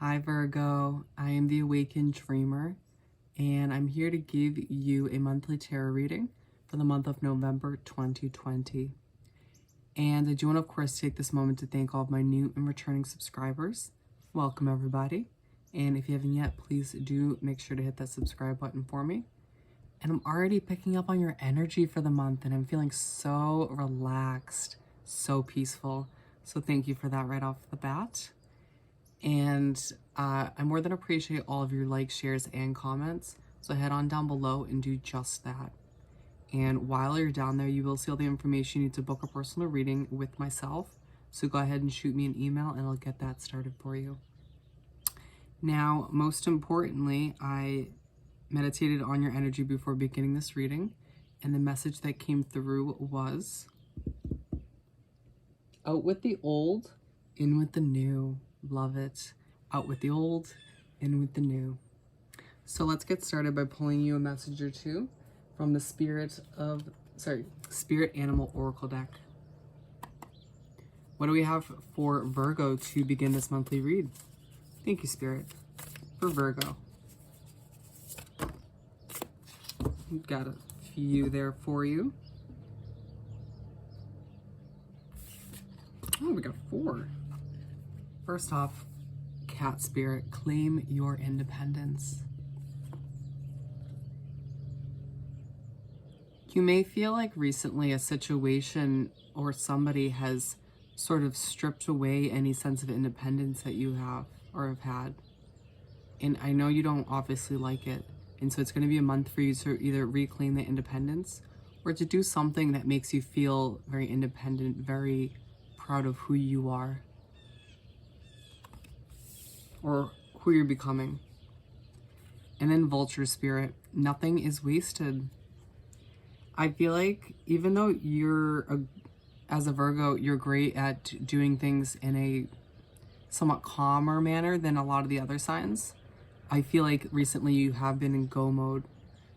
Hi Virgo, I am the Awakened Dreamer, and I'm here to give you a monthly tarot reading for the month of November 2020. And I do want to, of course, take this moment to thank all of my new and returning subscribers. Welcome everybody. And if you haven't yet, please do make sure to hit that subscribe button for me. And I'm already picking up on your energy for the month, and I'm feeling so relaxed, so peaceful. So thank you for that right off the bat. And I more than appreciate all of your likes, shares, and comments. So head on down below and do just that. And while you're down there, you will see all the information you need to book a personal reading with myself. So go ahead and shoot me an email and I'll get that started for you. Now, most importantly, I meditated on your energy before beginning this reading. And the message that came through was, out with the old, in with the new. Love it. Out with the old, in with the new. So let's get started by pulling you a message or two from the Spirit Animal Oracle deck. What do we have for Virgo to begin this monthly read? Thank you, Spirit. For Virgo. We've got a few there for you. Oh, we got 4. First off, Cat Spirit, claim your independence. You may feel like recently a situation or somebody has sort of stripped away any sense of independence that you have or have had. And I know you don't obviously like it. And so it's going to be a month for you to either reclaim the independence or to do something that makes you feel very independent, very proud of who you are or who you're becoming. And then Vulture Spirit, nothing is wasted. I feel like even though as a Virgo, you're great at doing things in a somewhat calmer manner than a lot of the other signs, I feel like recently you have been in go mode.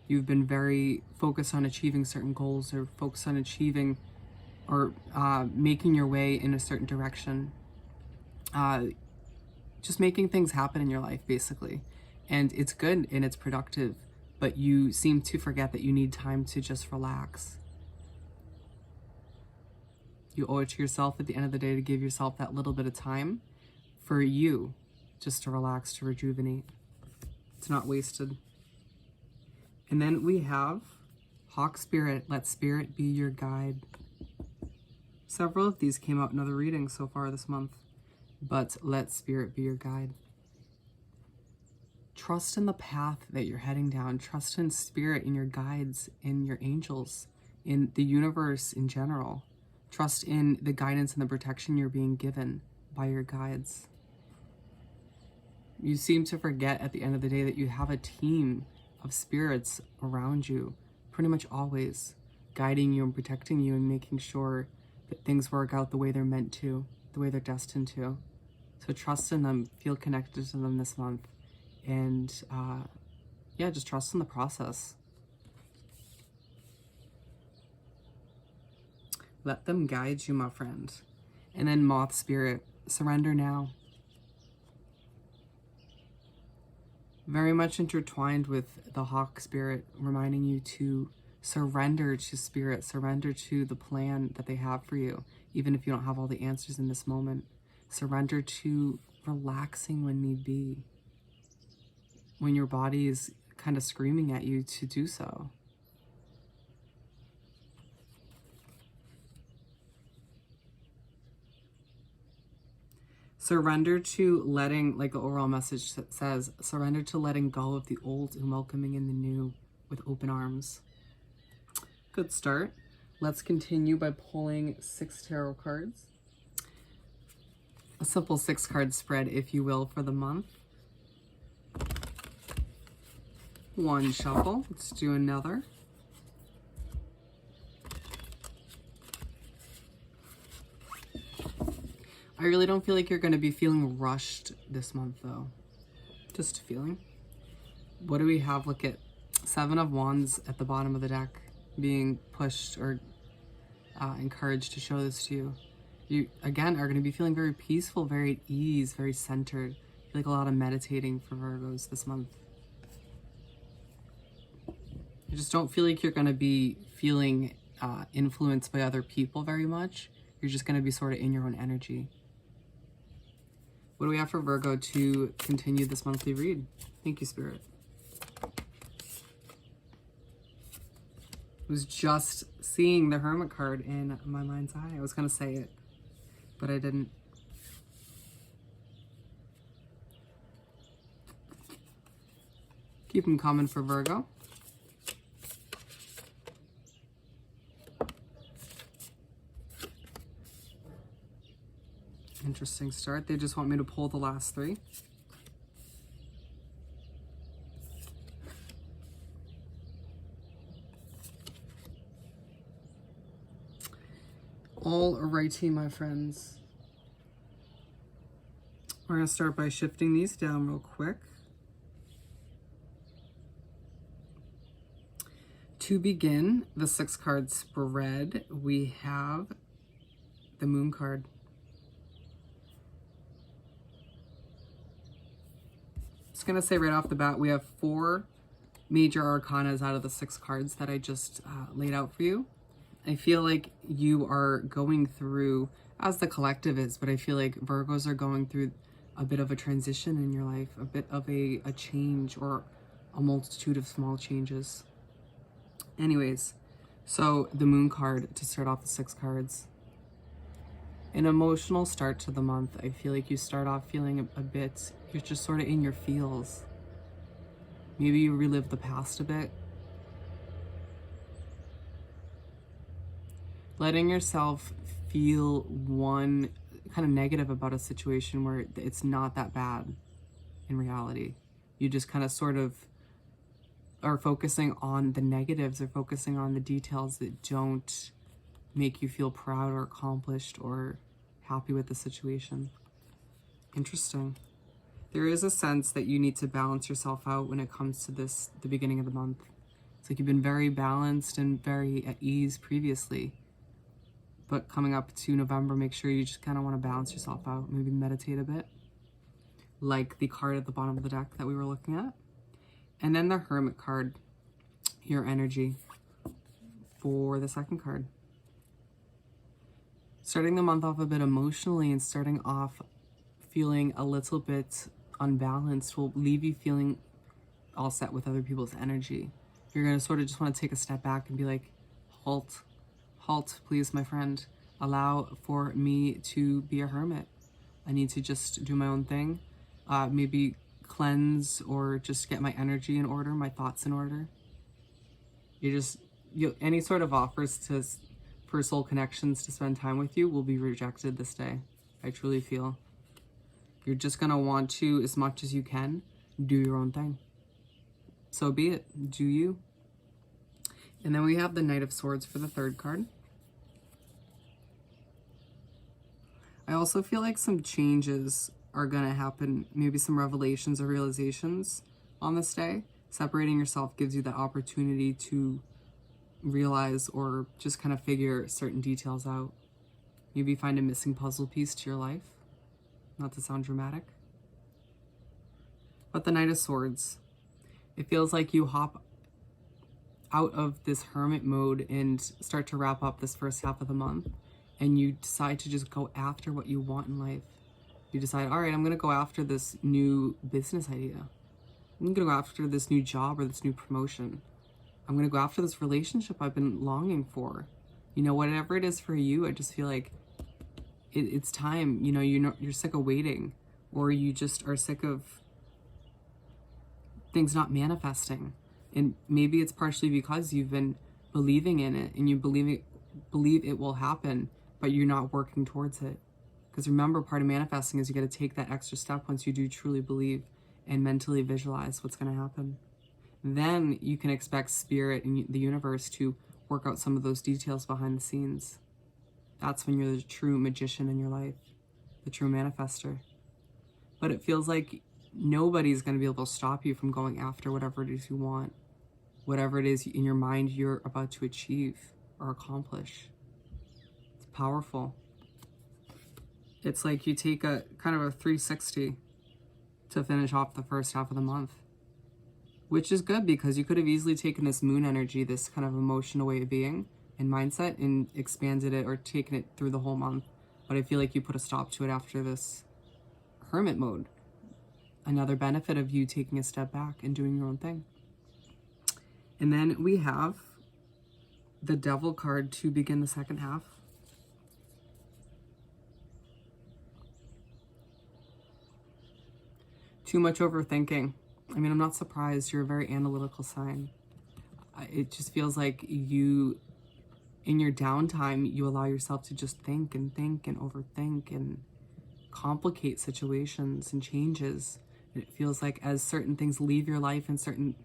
You've been very focused on achieving certain goals or focused on achieving or making your way in a certain direction. Just making things happen in your life, basically. And it's good and it's productive, but you seem to forget that you need time to just relax. You owe it to yourself at the end of the day to give yourself that little bit of time for you just to relax, to rejuvenate. It's not wasted. And then we have Hawk Spirit, let Spirit be your guide. Several of these came out in other readings so far this month. But let Spirit be your guide. Trust in the path that you're heading down. Trust in Spirit, in your guides, in your angels, in the universe in general. Trust in the guidance and the protection you're being given by your guides. You seem to forget at the end of the day that you have a team of spirits around you, pretty much always, guiding you and protecting you and making sure that things work out the way they're meant to, the way they're destined to. So trust in them, feel connected to them this month, and yeah, just trust in the process. Let them guide you, my friend. And then Moth Spirit, surrender now. Very much intertwined with the Hawk Spirit, reminding you to surrender to Spirit, surrender to the plan that they have for you, even if you don't have all the answers in this moment. Surrender to relaxing when need be, when your body is kind of screaming at you to do so. Surrender to letting, like the overall message says, surrender to letting go of the old and welcoming in the new with open arms. Good start. Let's continue by pulling 6 tarot cards. A simple 6-card spread, if you will, for the month. 1 shuffle. Let's do another. I really don't feel like you're going to be feeling rushed this month, though. Just a feeling. What do we have? Look at 7 of Wands at the bottom of the deck, being pushed or encouraged to show this to you. You, again, are going to be feeling very peaceful, very at ease, very centered. like a lot of meditating for Virgos this month. I just don't feel like you're going to be feeling influenced by other people very much. You're just going to be sort of in your own energy. What do we have for Virgo to continue this monthly read? Thank you, Spirit. I was just seeing the Hermit card in my mind's eye. I was going to say it, but I didn't. Keep them coming for Virgo. Interesting start. They just want me to pull the last three. All righty, my friends. We're going to start by shifting these down real quick. To begin the 6-card spread, we have the Moon card. Just going to say right off the bat, we have 4 major arcanas out of the 6 cards that I just laid out for you. I feel like you are going through, as the collective is, but I feel like Virgos are going through a bit of a transition in your life, a bit of a change or a multitude of small changes. Anyways, so the Moon card to start off the 6 cards. An emotional start to the month. I feel like you start off feeling a bit, you're just sort of in your feels. Maybe you relive the past a bit. Letting yourself feel one kind of negative about a situation where it's not that bad in reality. You just kind of sort of are focusing on the negatives or focusing on the details that don't make you feel proud or accomplished or happy with the situation. Interesting. There is a sense that you need to balance yourself out when it comes to this, the beginning of the month. It's like you've been very balanced and very at ease previously. But coming up to November, make sure you just kind of want to balance yourself out. Maybe meditate a bit. Like the card at the bottom of the deck that we were looking at. And then the Hermit card, your energy for the 2nd card. Starting the month off a bit emotionally and starting off feeling a little bit unbalanced will leave you feeling all set with other people's energy. You're going to sort of just want to take a step back and be like, halt, please, my friend. Allow for me to be a hermit. I need to just do my own thing. Maybe cleanse or just get my energy in order, my thoughts in order. Any sort of offers for soul connections to spend time with you will be rejected this day. I truly feel. You're just going to want to, as much as you can, do your own thing. So be it. Do you. And then we have the Knight of Swords for the 3rd card. I also feel like some changes are going to happen. Maybe some revelations or realizations on this day. Separating yourself gives you the opportunity to realize or just kind of figure certain details out. Maybe find a missing puzzle piece to your life. Not to sound dramatic. But the Knight of Swords, it feels like you hop out of this hermit mode and start to wrap up this first half of the month, and you decide to just go after what you want in life. You decide, all right, I'm going to go after this new business idea. I'm going to go after this new job or this new promotion. I'm going to go after this relationship I've been longing for. You know, whatever it is for you, I just feel like it's time. You know, you're sick of waiting, or you just are sick of things not manifesting. And maybe it's partially because you've been believing in it and you believe it will happen, but you're not working towards it. Because remember, part of manifesting is you got to take that extra step once you do truly believe and mentally visualize what's going to happen. Then you can expect spirit and the universe to work out some of those details behind the scenes. That's when you're the true magician in your life, the true manifester. But it feels like nobody's going to be able to stop you from going after whatever it is you want, whatever it is in your mind you're about to achieve or accomplish. It's powerful. It's like you take a kind of a 360 to finish off the first half of the month. Which is good, because you could have easily taken this moon energy, this kind of emotional way of being and mindset, and expanded it or taken it through the whole month. But I feel like you put a stop to it after this hermit mode. Another benefit of you taking a step back and doing your own thing. And then we have the Devil card to begin the second half. Too much overthinking. I mean, I'm not surprised. You're a very analytical sign. It just feels like you, in your downtime, you allow yourself to just think and overthink and complicate situations and changes. And it feels like as certain things leave your life and certain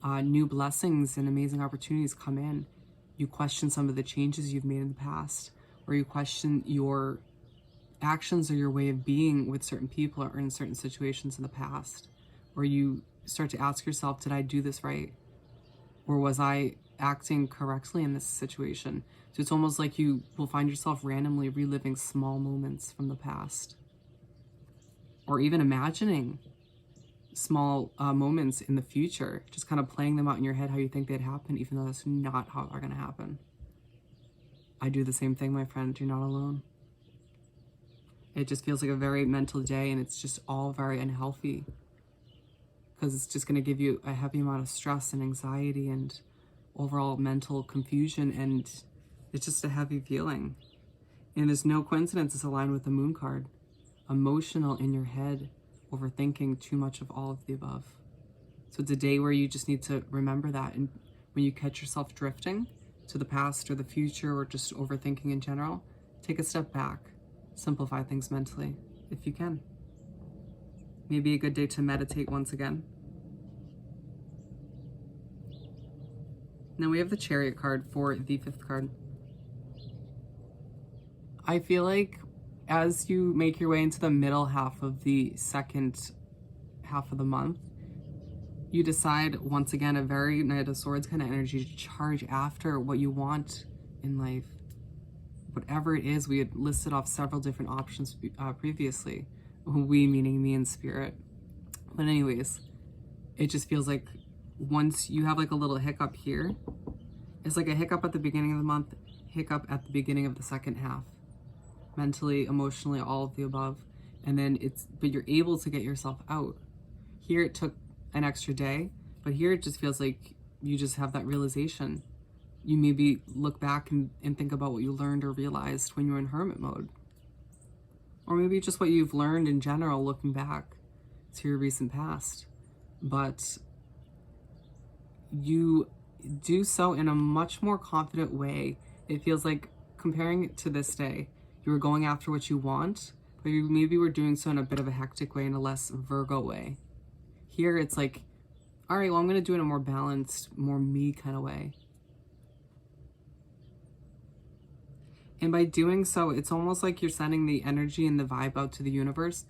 new blessings and amazing opportunities come in, you question some of the changes you've made in the past, or you question your actions or your way of being with certain people or in certain situations in the past, or you start to ask yourself, did I do this right? Or was I acting correctly in this situation? So it's almost like you will find yourself randomly reliving small moments from the past, or even imagining small moments in the future, just kind of playing them out in your head how you think they'd happen, even though that's not how they're going to happen. I do the same thing, my friend. You're not alone. It just feels like a very mental day, and it's just all very unhealthy, because it's just going to give you a heavy amount of stress and anxiety and overall mental confusion, and it's just a heavy feeling. And there's no coincidence it's aligned with the Moon card. Emotional in your head, overthinking too much of all of the above. So it's a day where you just need to remember that, and when you catch yourself drifting to the past or the future or just overthinking in general, take a step back. Simplify things mentally if you can. Maybe a good day to meditate once again. Now we have the Chariot card for the 5th card. I feel like as you make your way into the middle half of the second half of the month, you decide, once again, a very Knight of Swords kind of energy, to charge after what you want in life. Whatever it is, we had listed off several different options previously. We meaning me and spirit. But anyways, it just feels like once you have like a little hiccup here, it's like a hiccup at the beginning of the month, hiccup at the beginning of the second half. Mentally, emotionally, all of the above. And then but you're able to get yourself out. Here it took an extra day, but here it just feels like you just have that realization. You maybe look back and think about what you learned or realized when you were in hermit mode. Or maybe just what you've learned in general looking back to your recent past. But you do so in a much more confident way. It feels like, comparing it to this day, you were going after what you want, but you maybe were doing so in a bit of a hectic way, in a less Virgo way. Here it's like, all right, well, I'm going to do it in a more balanced, more me kind of way. And by doing so, it's almost like you're sending the energy and the vibe out to the universe.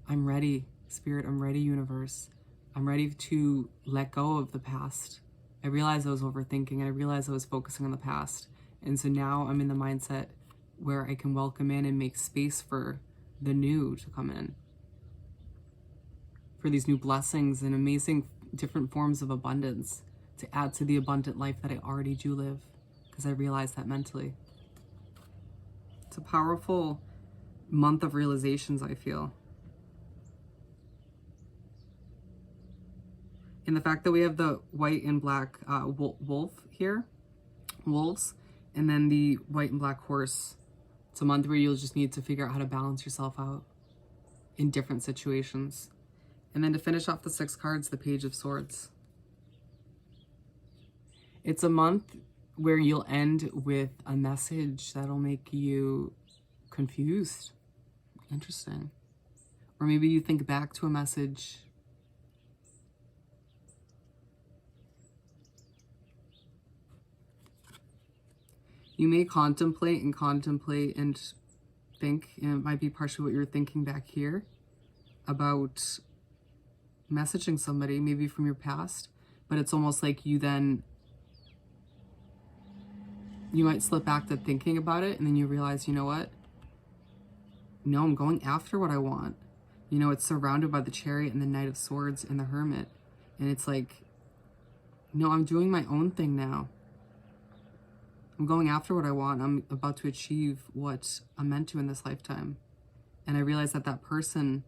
I'm ready, Spirit. I'm ready, universe. I'm ready to let go of the past. I realized I was overthinking, and I realized I was focusing on the past. And so now I'm in the mindset where I can welcome in and make space for the new to come in. For these new blessings and amazing different forms of abundance to add to the abundant life that I already do live, because I realized that mentally. It's a powerful month of realizations, I feel. And the fact that we have the white and black wolf here, wolves, and then the white and black horse. It's a month where you'll just need to figure out how to balance yourself out in different situations. And then to finish off the 6 cards, the Page of Swords. It's a month where you'll end with a message that'll make you confused. Interesting. Or maybe you think back to a message. You may contemplate and think, and it might be partially what you're thinking back here, about messaging somebody, maybe from your past, but it's almost like you might slip back to thinking about it, and then you realize, you know what? No, I'm going after what I want. You know, it's surrounded by the Chariot and the Knight of Swords and the Hermit. And it's like, no, I'm doing my own thing now. I'm going after what I want. I'm about to achieve what I'm meant to in this lifetime. And I realized that that person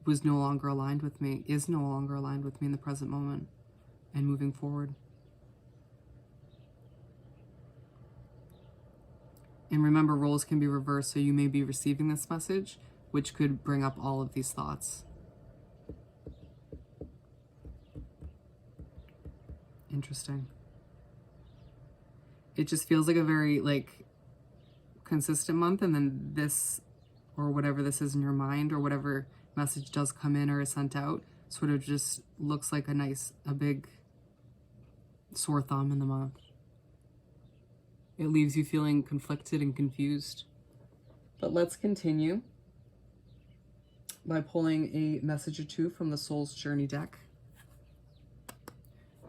was no longer aligned with me, is no longer aligned with me in the present moment and moving forward. And remember, roles can be reversed, so you may be receiving this message, which could bring up all of these thoughts. Interesting. It just feels like a very, like, consistent month, and then this, or whatever this is in your mind, or whatever message does come in or is sent out, sort of just looks like a big sore thumb in the month. It leaves you feeling conflicted and confused. But let's continue by pulling a message or two from the Soul's Journey deck.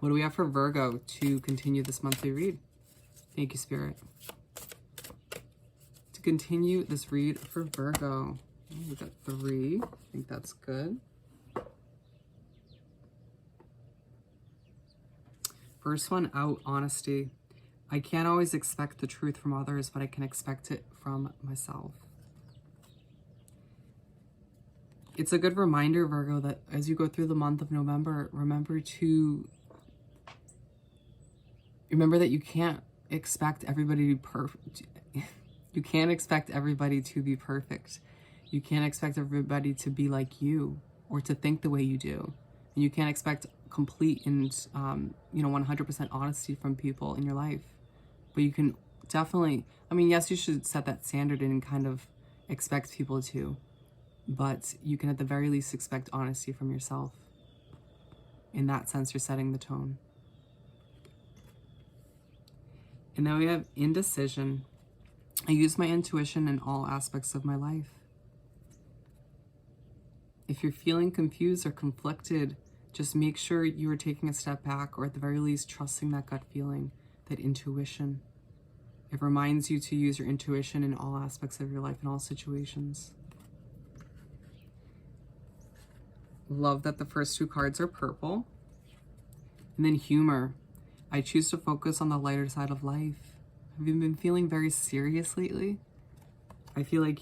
What do we have for Virgo to continue this monthly read? Thank you, Spirit. To continue this read for Virgo, we got 3. I think that's good. First one out, honesty. I can't always expect the truth from others, but I can expect it from myself. It's a good reminder, Virgo, that as you go through the month of November, remember that you can't expect everybody to be perfect. You can't expect everybody to be perfect. You can't expect everybody to be like you or to think the way you do. And you can't expect complete and 100% honesty from people in your life. But you can definitely, yes, you should set that standard and kind of expect people to, but you can at the very least expect honesty from yourself. In that sense, you're setting the tone. And then we have indecision. I use my intuition in all aspects of my life. If you're feeling confused or conflicted, just make sure you are taking a step back, or at the very least trusting that gut feeling, that intuition. It reminds you to use your intuition in all aspects of your life, in all situations. Love that the first 2 cards are purple. And then humor. I choose to focus on the lighter side of life. Have you been feeling very serious lately? I feel like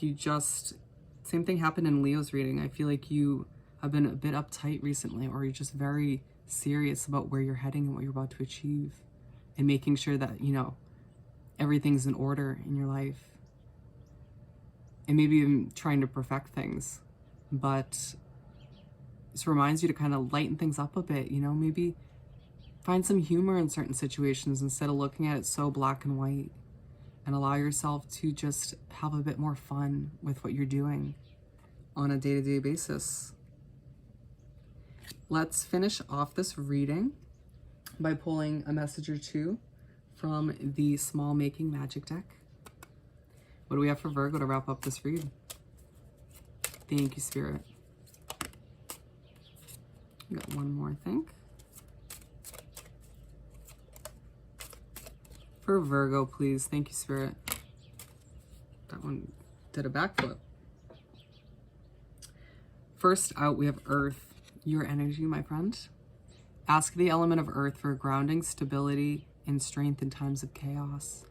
same thing happened in Leo's reading. I feel like you have been a bit uptight recently, or you're just very serious about where you're heading and what you're about to achieve, and making sure that, everything's in order in your life. And maybe even trying to perfect things. But this reminds you to kind of lighten things up a bit, maybe find some humor in certain situations instead of looking at it so black and white, and allow yourself to just have a bit more fun with what you're doing on a day-to-day basis. Let's finish off this reading by pulling a message or two from the Small Making Magic deck. What do we have for Virgo to wrap up this read? Thank you, Spirit. We got one more, I think. For Virgo, please. Thank you, Spirit. That one did a backflip. First out, we have Earth. Your energy, my friend. Ask the element of Earth for grounding, stability, and strength in times of chaos.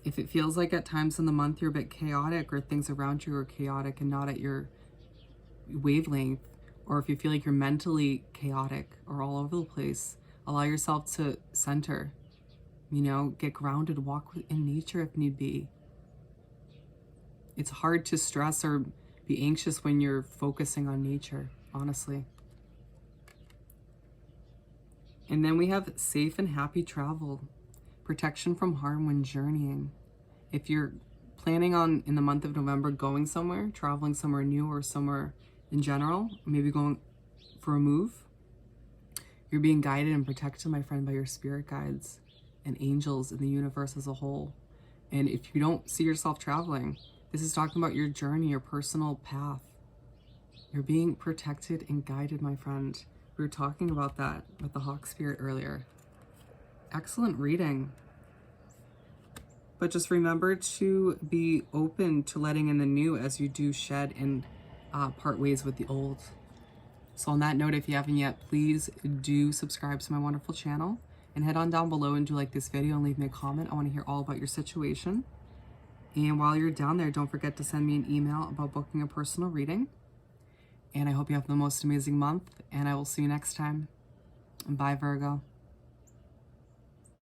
If it feels like at times in the month you're a bit chaotic, or things around you are chaotic and not at your wavelength, or if you feel like you're mentally chaotic or all over the place, allow yourself to center. Get grounded, walk in nature if need be. It's hard to stress or be anxious when you're focusing on nature, honestly. And then we have safe and happy travel, protection from harm when journeying. If you're planning on, in the month of November, going somewhere, traveling somewhere new or somewhere in general, maybe going for a move, you're being guided and protected, my friend, by your spirit guides and angels in the universe as a whole. And if you don't see yourself traveling, this is talking about your journey, your personal path. You're being protected and guided, my friend. We were talking about that with the Hawk Spirit earlier. Excellent reading. But just remember to be open to letting in the new as you do shed and part ways with the old. So on that note, if you haven't yet, please do subscribe to my wonderful channel and head on down below and do like this video and leave me a comment. I want to hear all about your situation. And while you're down there, don't forget to send me an email about booking a personal reading. And I hope you have the most amazing month, and I will see you next time. Bye, Virgo.